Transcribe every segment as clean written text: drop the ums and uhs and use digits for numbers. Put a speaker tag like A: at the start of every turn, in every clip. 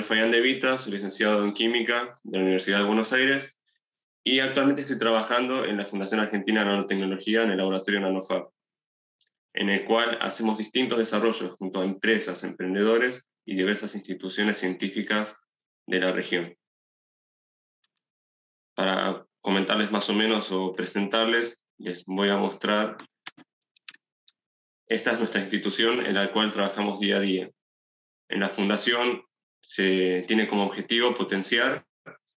A: Fabián De Vita, soy licenciado en Química de la Universidad de Buenos Aires y actualmente estoy trabajando en la Fundación Argentina de Nanotecnología en el laboratorio NanoFab, en el cual hacemos distintos desarrollos junto a empresas, emprendedores y diversas instituciones científicas de la región. Para comentarles más o menos o presentarles, les voy a mostrar. Esta es nuestra institución en la cual trabajamos día a día. En la fundación se tiene como objetivo potenciar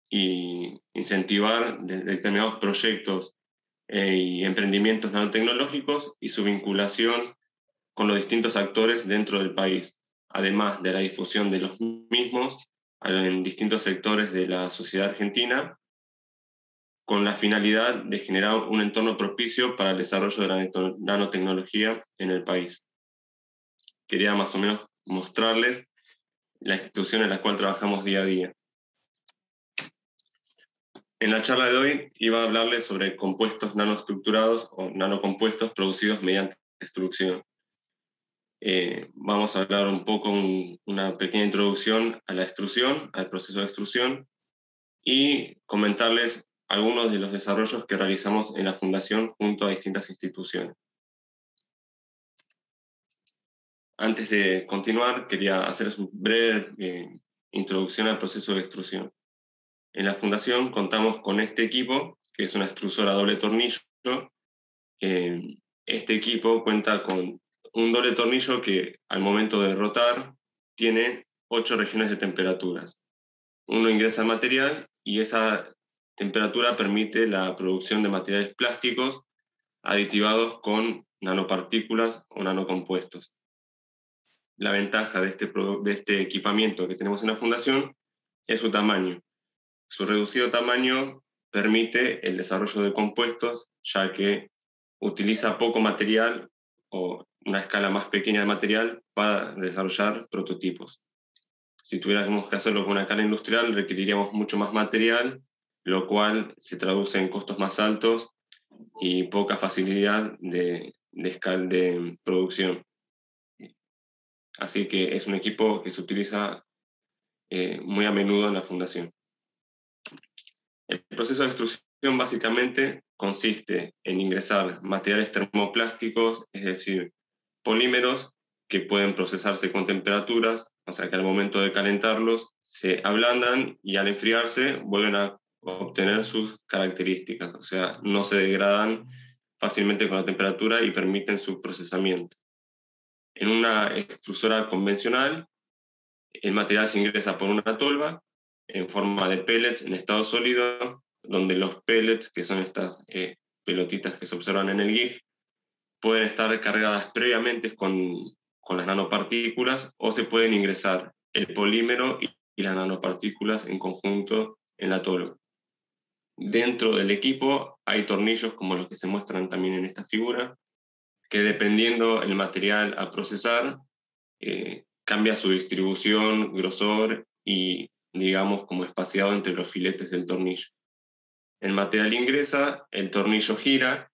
A: y incentivar determinados proyectos y emprendimientos nanotecnológicos y su vinculación con los distintos actores dentro del país, además de la difusión de los mismos en distintos sectores de la sociedad argentina, con la finalidad de generar un entorno propicio para el desarrollo de la nanotecnología en el país. Quería más o menos mostrarles la institución en la cual trabajamos día a día. En la charla de hoy iba a hablarles sobre compuestos nanoestructurados o nanocompuestos producidos mediante extrusión. Vamos a hablar un poco, una pequeña introducción a la extrusión, al proceso de extrusión, y comentarles algunos de los desarrollos que realizamos en la Fundación junto a distintas instituciones. Antes de continuar, quería hacerles una breve introducción al proceso de extrusión. En la Fundación contamos con este equipo, que es una extrusora a doble tornillo. Este equipo cuenta con un doble tornillo que al momento de rotar tiene 8 regiones de temperaturas. Uno ingresa el material y esa temperatura permite la producción de materiales plásticos aditivados con nanopartículas o nanocompuestos. La ventaja de este equipamiento que tenemos en la Fundación es su tamaño. Su reducido tamaño permite el desarrollo de compuestos, ya que utiliza poco material o una escala más pequeña de material para desarrollar prototipos. Si tuviéramos que hacerlo con una escala industrial, requeriríamos mucho más material, lo cual se traduce en costos más altos y poca facilidad de producción. Así que es un equipo que se utiliza muy a menudo en la Fundación. El proceso de extrusión básicamente consiste en ingresar materiales termoplásticos, es decir, polímeros que pueden procesarse con temperaturas, o sea que al momento de calentarlos se ablandan y al enfriarse vuelven a obtener sus características, o sea, no se degradan fácilmente con la temperatura y permiten su procesamiento. En una extrusora convencional, el material se ingresa por una tolva en forma de pellets en estado sólido, donde los pellets, que son estas pelotitas que se observan en el GIF, pueden estar cargadas previamente con las nanopartículas o se pueden ingresar el polímero y las nanopartículas en conjunto en la tolva. Dentro del equipo hay tornillos como los que se muestran también en esta figura, que dependiendo el material a procesar, cambia su distribución, grosor y, digamos, como espaciado entre los filetes del tornillo. El material ingresa, el tornillo gira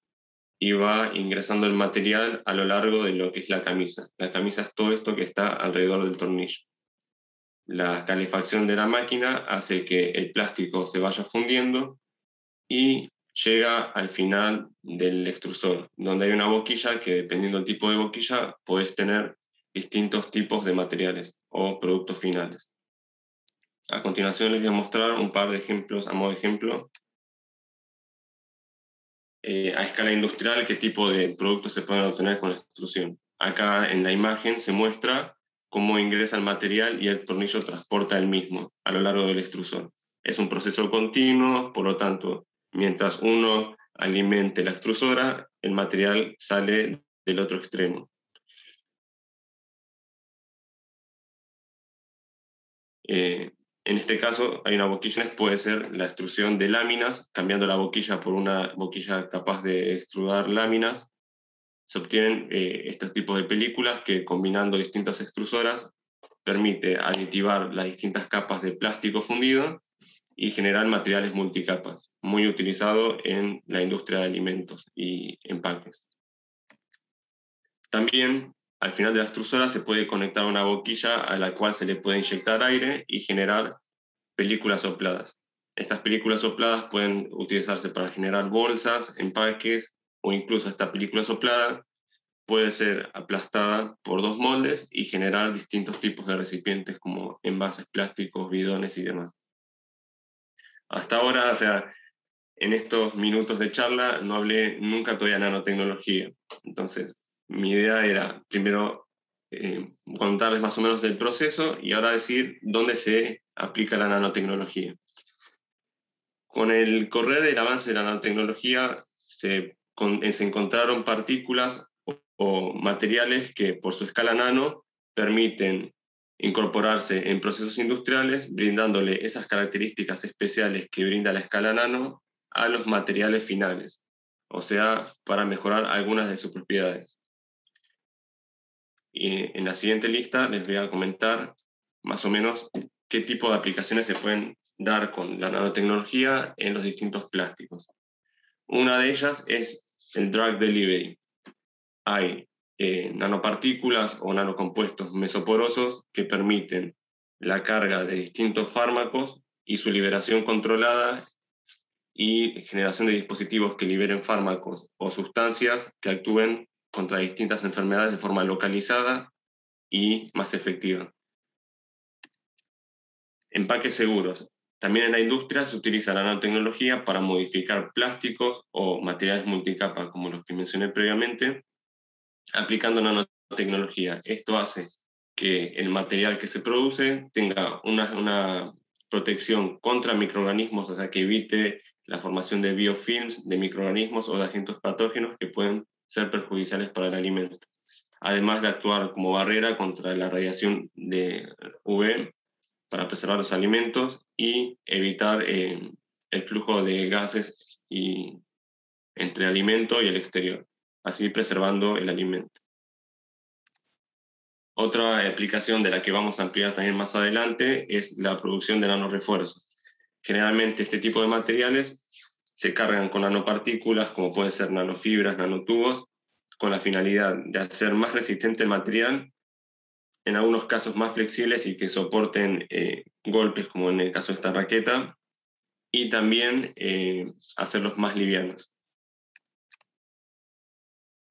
A: y va ingresando el material a lo largo de lo que es la camisa. La camisa es todo esto que está alrededor del tornillo. La calefacción de la máquina hace que el plástico se vaya fundiendo y llega al final del extrusor, donde hay una boquilla que, dependiendo del tipo de boquilla, puedes tener distintos tipos de materiales o productos finales. A continuación les voy a mostrar un par de ejemplos, a modo de ejemplo, a escala industrial, qué tipo de productos se pueden obtener con la extrusión. Acá en la imagen se muestra cómo ingresa el material y el tornillo transporta el mismo a lo largo del extrusor. Es un proceso continuo, por lo tanto, mientras uno alimente la extrusora, el material sale del otro extremo. En este caso, hay una boquilla, puede ser la extrusión de láminas, cambiando la boquilla por una boquilla capaz de extrudar láminas. Se obtienen estos tipos de películas que, combinando distintas extrusoras, permite aditivar las distintas capas de plástico fundido y generar materiales multicapas, muy utilizado en la industria de alimentos y empaques. También al final de la extrusora se puede conectar una boquilla a la cual se le puede inyectar aire y generar películas sopladas. Estas películas sopladas pueden utilizarse para generar bolsas, empaques, o incluso esta película soplada puede ser aplastada por dos moldes y generar distintos tipos de recipientes como envases plásticos, bidones y demás. Hasta ahora, o sea, en estos minutos de charla no hablé nunca todavía de nanotecnología. Entonces, mi idea era primero contarles más o menos del proceso y ahora decir dónde se aplica la nanotecnología. Con el correr del avance de la nanotecnología se encontraron partículas o materiales que por su escala nano permiten incorporarse en procesos industriales, brindándole esas características especiales que brinda la escala nano a los materiales finales, o sea, para mejorar algunas de sus propiedades. Y en la siguiente lista les voy a comentar más o menos qué tipo de aplicaciones se pueden dar con la nanotecnología en los distintos plásticos. Una de ellas es el drug delivery. Hay nanopartículas o nanocompuestos mesoporosos que permiten la carga de distintos fármacos y su liberación controlada y generación de dispositivos que liberen fármacos o sustancias que actúen contra distintas enfermedades de forma localizada y más efectiva. Empaques seguros. También en la industria se utiliza la nanotecnología para modificar plásticos o materiales multicapa, como los que mencioné previamente, aplicando nanotecnología. Esto hace que el material que se produce tenga una protección contra microorganismos, o sea, que evite la formación de biofilms, de microorganismos o de agentes patógenos que pueden ser perjudiciales para el alimento. Además de actuar como barrera contra la radiación de UV para preservar los alimentos y evitar el flujo de gases entre el alimento y el exterior, así preservando el alimento. Otra aplicación de la que vamos a ampliar también más adelante es la producción de nanorefuerzos. Generalmente este tipo de materiales se cargan con nanopartículas, como pueden ser nanofibras, nanotubos, con la finalidad de hacer más resistente el material, en algunos casos más flexibles y que soporten golpes, como en el caso de esta raqueta, y también hacerlos más livianos.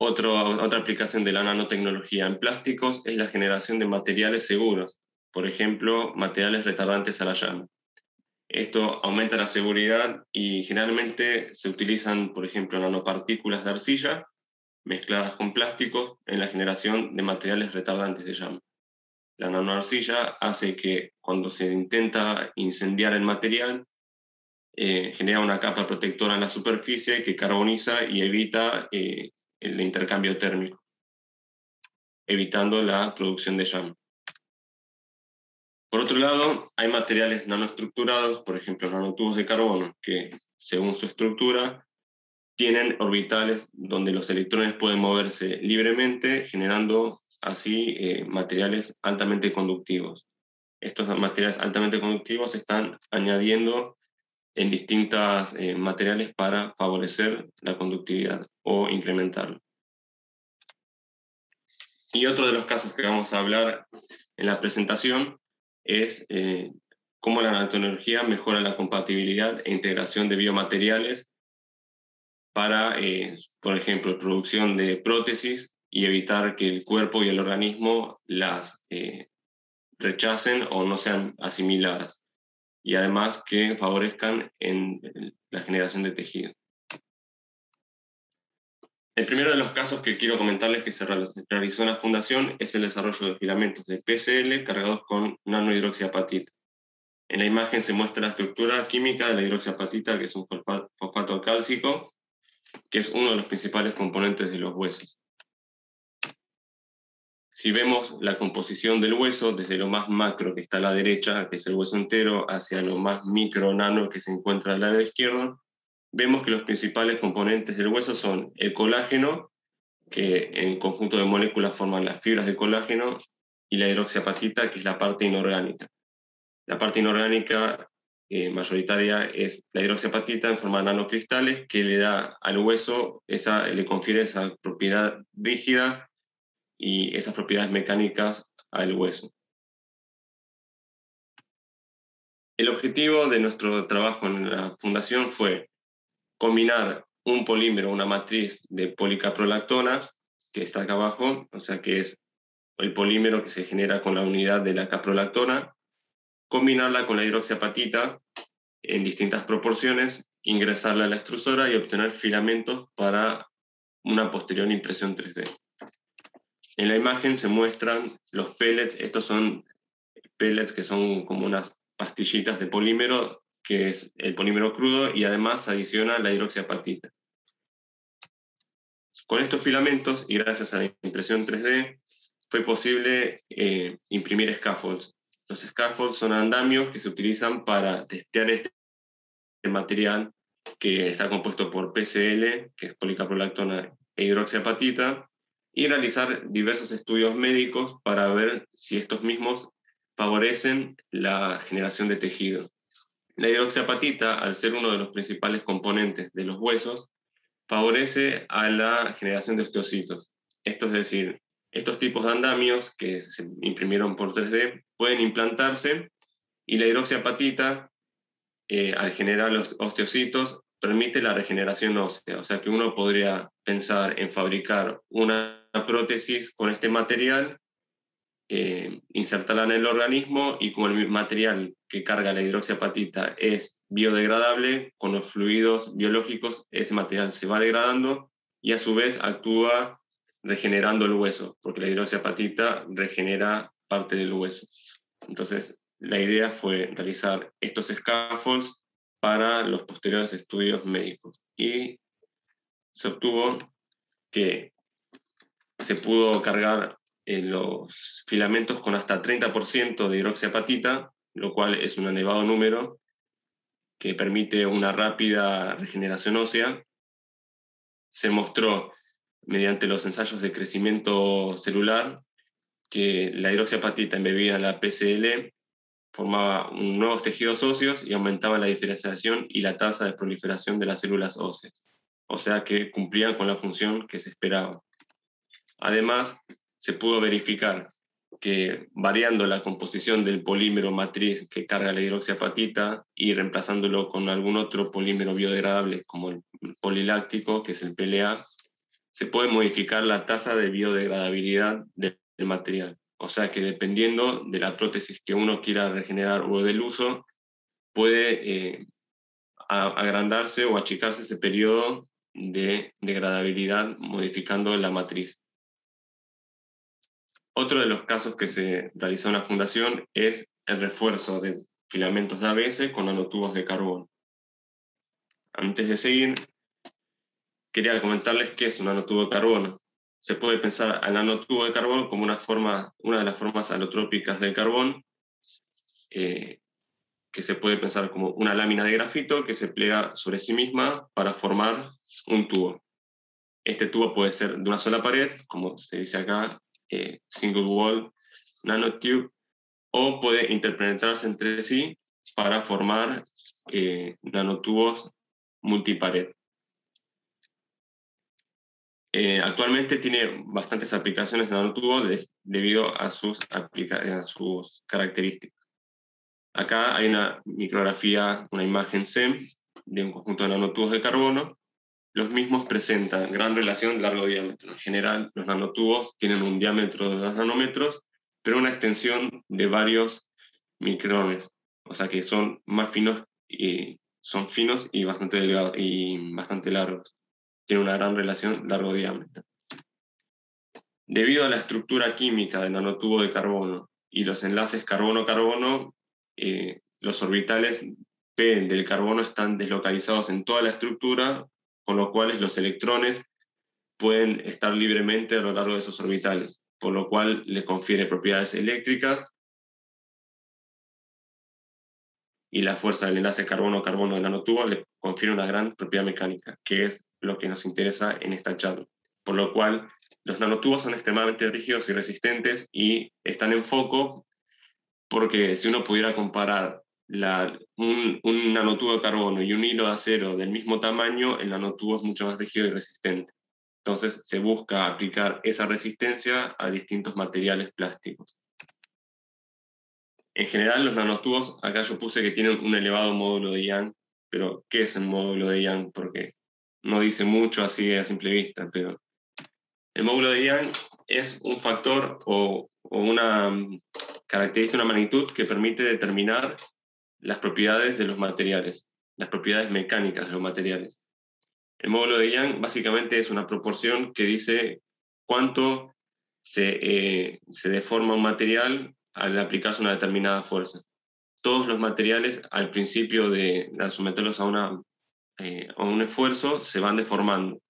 A: Otra aplicación de la nanotecnología en plásticos es la generación de materiales seguros, por ejemplo, materiales retardantes a la llama. Esto aumenta la seguridad y generalmente se utilizan, por ejemplo, nanopartículas de arcilla mezcladas con plásticos en la generación de materiales retardantes de llama. La nanoarcilla hace que cuando se intenta incendiar el material, genera una capa protectora en la superficie que carboniza y evita el intercambio térmico, evitando la producción de llama. Por otro lado, hay materiales nanoestructurados, por ejemplo, nanotubos de carbono, que según su estructura tienen orbitales donde los electrones pueden moverse libremente, generando así materiales altamente conductivos. Estos materiales altamente conductivos se están añadiendo en distintos materiales para favorecer la conductividad o incrementarla. Y otro de los casos que vamos a hablar en la presentación es cómo la nanotecnología mejora la compatibilidad e integración de biomateriales para, por ejemplo, producción de prótesis y evitar que el cuerpo y el organismo las rechacen o no sean asimiladas, y además que favorezcan en la generación de tejido. El primero de los casos que quiero comentarles que se realizó en la Fundación es el desarrollo de filamentos de PCL cargados con nanohidroxiapatita. En la imagen se muestra la estructura química de la hidroxiapatita, que es un fosfato cálcico, que es uno de los principales componentes de los huesos. Si vemos la composición del hueso, desde lo más macro que está a la derecha, que es el hueso entero, hacia lo más micro nano que se encuentra al lado izquierdo, vemos que los principales componentes del hueso son el colágeno, que en conjunto de moléculas forman las fibras de colágeno, y la hidroxiapatita, que es la parte inorgánica. La parte inorgánica mayoritaria es la hidroxiapatita en forma de nanocristales, que le da al hueso, le confiere esa propiedad rígida y esas propiedades mecánicas al hueso. El objetivo de nuestro trabajo en la fundación fue combinar un polímero, una matriz de policaprolactona, que está acá abajo, o sea que es el polímero que se genera con la unidad de la caprolactona, combinarla con la hidroxiapatita en distintas proporciones, ingresarla a la extrusora y obtener filamentos para una posterior impresión 3D. En la imagen se muestran los pellets, estos son pellets que son como unas pastillitas de polímero, que es el polímero crudo, y además adiciona la hidroxiapatita. Con estos filamentos, y gracias a la impresión 3D, fue posible imprimir scaffolds. Los scaffolds son andamios que se utilizan para testear este material, que está compuesto por PCl, que es policaprolactona, e hidroxiapatita, y realizar diversos estudios médicos para ver si estos mismos favorecen la generación de tejido. La hidroxiapatita, al ser uno de los principales componentes de los huesos, favorece a la generación de osteocitos. Esto es decir, estos tipos de andamios que se imprimieron por 3D pueden implantarse y la hidroxiapatita, al generar los osteocitos, permite la regeneración ósea. O sea que uno podría pensar en fabricar una prótesis con este material, insertarla en el organismo, y como el material que carga la hidroxiapatita es biodegradable, con los fluidos biológicos ese material se va degradando y a su vez actúa regenerando el hueso, porque la hidroxiapatita regenera parte del hueso. Entonces, la idea fue realizar estos scaffolds para los posteriores estudios médicos y se obtuvo que se pudo cargar los filamentos con hasta 30% de hidroxiapatita, lo cual es un elevado número que permite una rápida regeneración ósea. Se mostró mediante los ensayos de crecimiento celular que la hidroxiapatita embebida en la PCl formaba nuevos tejidos óseos y aumentaba la diferenciación y la tasa de proliferación de las células óseas, o sea que cumplían con la función que se esperaba. Además, se pudo verificar que variando la composición del polímero matriz que carga la hidroxiapatita y reemplazándolo con algún otro polímero biodegradable como el poliláctico, que es el PLA, se puede modificar la tasa de biodegradabilidad del material. O sea que dependiendo de la prótesis que uno quiera regenerar o del uso, puede agrandarse o achicarse ese periodo de degradabilidad modificando la matriz. Otro de los casos que se realizó en la fundación es el refuerzo de filamentos de ABS con nanotubos de carbono. Antes de seguir, quería comentarles qué es un nanotubo de carbono. Se puede pensar al nanotubo de carbono como una de las formas alotrópicas del carbón, que se puede pensar como una lámina de grafito que se plega sobre sí misma para formar un tubo. Este tubo puede ser de una sola pared, como se dice acá, single wall nanotube, o puede interpenetrarse entre sí para formar nanotubos multipared. Actualmente tiene bastantes aplicaciones de nanotubos debido a sus características. Acá hay una micrografía, una imagen SEM de un conjunto de nanotubos de carbono. Los mismos presentan gran relación largo-diámetro. En general, los nanotubos tienen un diámetro de 2 nanómetros, pero una extensión de varios micrones, o sea que son más finos y son finos y bastante delgados y bastante largos. Tiene una gran relación largo-diámetro. Debido a la estructura química del nanotubo de carbono y los enlaces carbono-carbono, los orbitales P del carbono están deslocalizados en toda la estructura, con lo cual los electrones pueden estar libremente a lo largo de esos orbitales, por lo cual le confiere propiedades eléctricas, y la fuerza del enlace carbono-carbono del nanotubo le confiere una gran propiedad mecánica, que es lo que nos interesa en esta charla. Por lo cual, los nanotubos son extremadamente rígidos y resistentes y están en foco porque si uno pudiera comparar un nanotubo de carbono y un hilo de acero del mismo tamaño, el nanotubo es mucho más rígido y resistente. Entonces se busca aplicar esa resistencia a distintos materiales plásticos. En general, los nanotubos, acá yo puse que tienen un elevado módulo de Young, pero ¿qué es el módulo de Young? Porque no dice mucho así a simple vista, pero el módulo de Young es un factor o una característica, una magnitud que permite determinar las propiedades de los materiales, las propiedades mecánicas de los materiales. El módulo de Young básicamente es una proporción que dice cuánto se deforma un material al aplicarse una determinada fuerza. Todos los materiales al principio de someterlos a un esfuerzo se van deformando.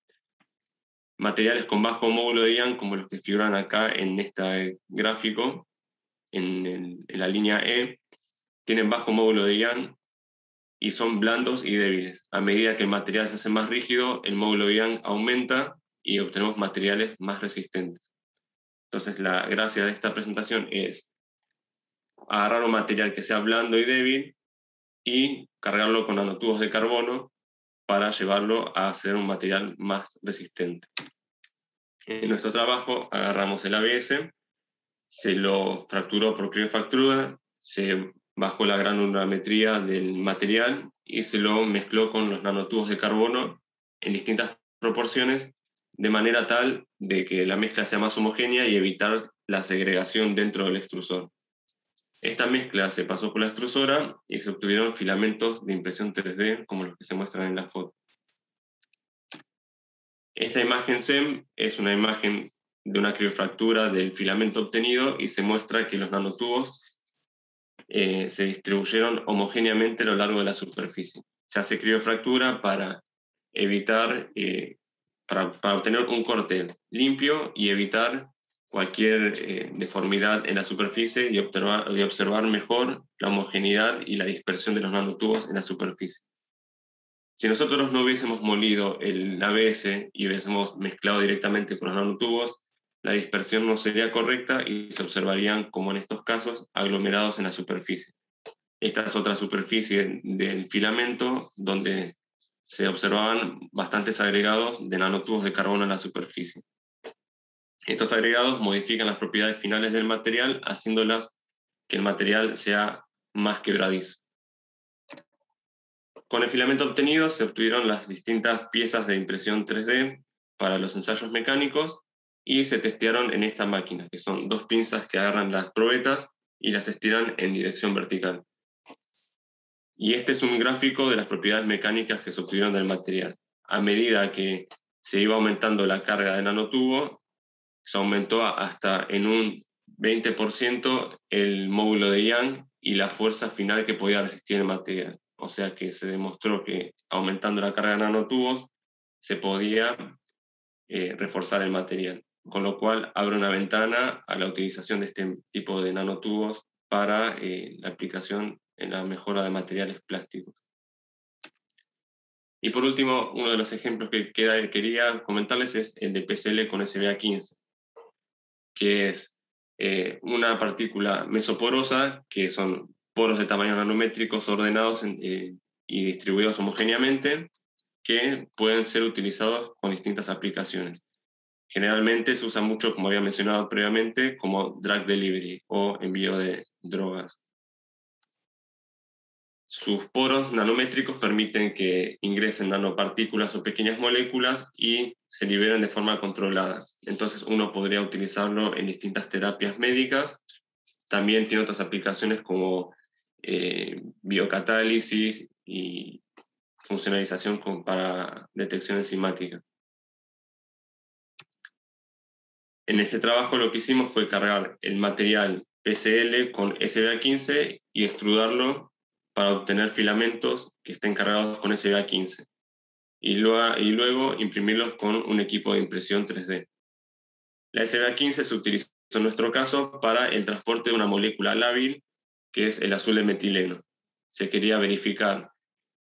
A: Materiales con bajo módulo de Young, como los que figuran acá en este gráfico, en la línea E, tienen bajo módulo de Young y son blandos y débiles. A medida que el material se hace más rígido, el módulo de Young aumenta y obtenemos materiales más resistentes. Entonces, la gracia de esta presentación es agarrar un material que sea blando y débil y cargarlo con nanotubos de carbono para llevarlo a ser un material más resistente. En nuestro trabajo agarramos el ABS, se lo fracturó por criofractura, se bajó la granularimetría del material y se lo mezcló con los nanotubos de carbono en distintas proporciones, de manera tal de que la mezcla sea más homogénea y evitar la segregación dentro del extrusor. Esta mezcla se pasó por la extrusora y se obtuvieron filamentos de impresión 3D como los que se muestran en la foto. Esta imagen SEM es una imagen de una criofractura del filamento obtenido y se muestra que los nanotubos se distribuyeron homogéneamente a lo largo de la superficie. Se hace criofractura para evitar, para obtener un corte limpio y evitar cualquier deformidad en la superficie y observar mejor la homogeneidad y la dispersión de los nanotubos en la superficie. Si nosotros no hubiésemos molido el ABS y hubiésemos mezclado directamente con los nanotubos, la dispersión no sería correcta y se observarían, como en estos casos, aglomerados en la superficie. Esta es otra superficie del filamento donde se observaban bastantes agregados de nanotubos de carbono en la superficie. Estos agregados modifican las propiedades finales del material, haciéndolas que el material sea más quebradizo. Con el filamento obtenido se obtuvieron las distintas piezas de impresión 3D para los ensayos mecánicos y se testearon en esta máquina, que son dos pinzas que agarran las probetas y las estiran en dirección vertical. Y este es un gráfico de las propiedades mecánicas que se obtuvieron del material. A medida que se iba aumentando la carga de nanotubo, se aumentó hasta en un 20% el módulo de Young y la fuerza final que podía resistir el material. O sea que se demostró que aumentando la carga de nanotubos se podía reforzar el material, con lo cual abre una ventana a la utilización de este tipo de nanotubos para la aplicación en la mejora de materiales plásticos. Y por último, uno de los ejemplos que quería comentarles es el de PCL con SBA15, que es una partícula mesoporosa, que son poros de tamaño nanométricos ordenados y distribuidos homogéneamente, que pueden ser utilizados con distintas aplicaciones. Generalmente se usa mucho, como había mencionado previamente, como drug delivery o envío de drogas. Sus poros nanométricos permiten que ingresen nanopartículas o pequeñas moléculas y se liberen de forma controlada. Entonces uno podría utilizarlo en distintas terapias médicas. También tiene otras aplicaciones como biocatálisis y funcionalización para detección enzimática. En este trabajo lo que hicimos fue cargar el material PCL con SBA15 y extrudarlo para obtener filamentos que estén cargados con SBA15 y luego imprimirlos con un equipo de impresión 3D. La SBA15 se utilizó en nuestro caso para el transporte de una molécula lábil que es el azul de metileno. Se quería verificar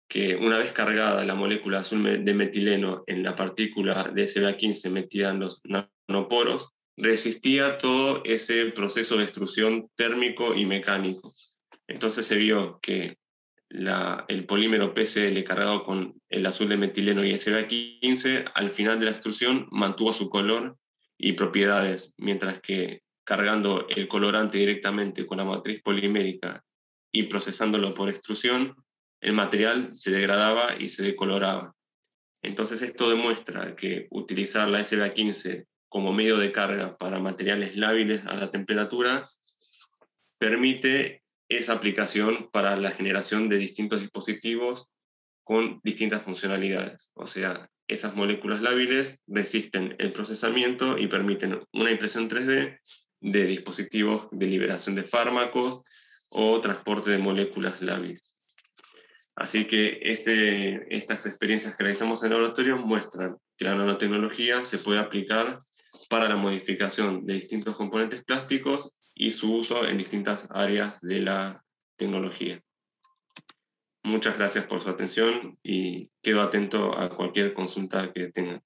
A: que una vez cargada la molécula azul de metileno en la partícula de SBA15 metida en los nanoporos, resistía todo ese proceso de extrusión térmico y mecánico. Entonces se vio que el polímero PCl cargado con el azul de metileno y SB15, al final de la extrusión mantuvo su color y propiedades, mientras que cargando el colorante directamente con la matriz polimérica y procesándolo por extrusión, el material se degradaba y se decoloraba. Entonces esto demuestra que utilizar la SB15 como medio de carga para materiales lábiles a la temperatura permite esa aplicación para la generación de distintos dispositivos con distintas funcionalidades. O sea, esas moléculas lábiles resisten el procesamiento y permiten una impresión 3D de dispositivos de liberación de fármacos o transporte de moléculas lábiles. Así que estas experiencias que realizamos en el laboratorio muestran que la nanotecnología se puede aplicar para la modificación de distintos componentes plásticos y su uso en distintas áreas de la tecnología. Muchas gracias por su atención y quedo atento a cualquier consulta que tengan.